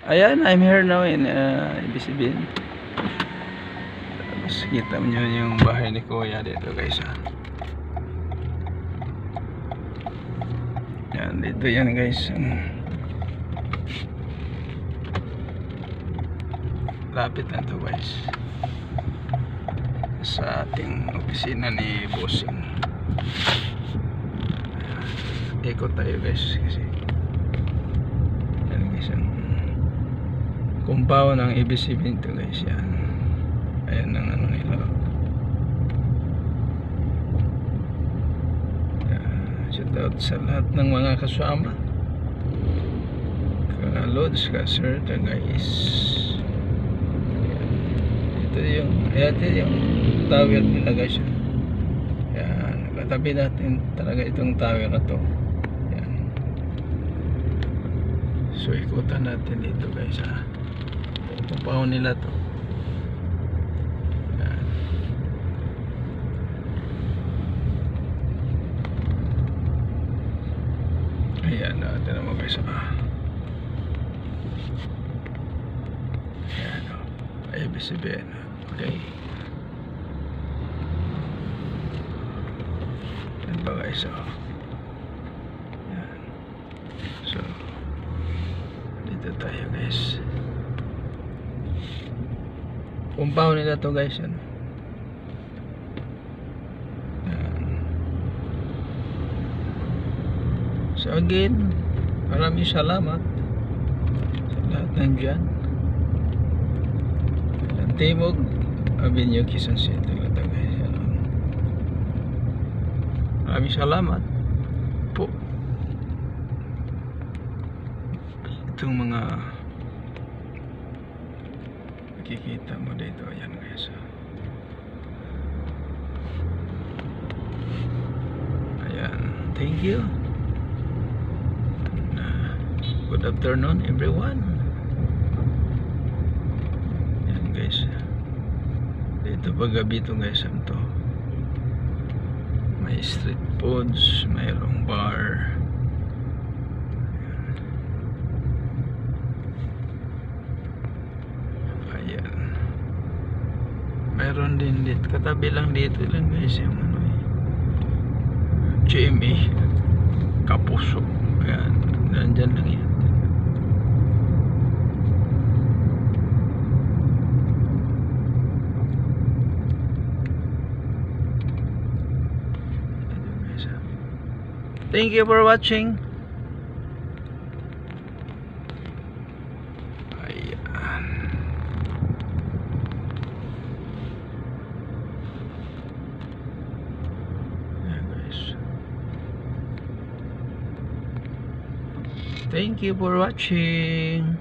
Ayan, I'm here now in Ibisibin. Tapos kita nyo yung bahay ni Kuya dito guys. Yan, dito yan guys. Lapit na to guys sa ating opisina ni Bossing. Ikot tayo guys kasi yan guys ang compound ng Ibisibin to guys. Yan, ayan ang ano nila. Shout out sa lahat ng mga kasama, ka-lods, ka-sir, guys. Ito yung tower nila guys. Yan, katabi natin talaga itong tower na to. Yan. So ikutan natin dito guys ha. Compound nila to. Yan. Ayan natin naman guys ha. Ayan o. Ibisibin. Okay. Yan ba guys o. Yan. So dito tayo guys. Compound nila to guys yan. Yan. So again, maraming salamat sa lahat ng dyan. Timog Avenue, Quezon City ito guys. Maraming salamat po. Itong mga nakikita mo dito, ayan guys. Ayan, thank you. Good afternoon everyone. Ayan guys, dito pag gabi ito guys, to may street foods, mayroong bar. Ayan, mayroon din dito, katabi lang dito lang guys yung ano, GMA Kapuso. Ayan, nandyan lang yan. Thank you for watching. Ayan. Ayan guys. Thank you for watching.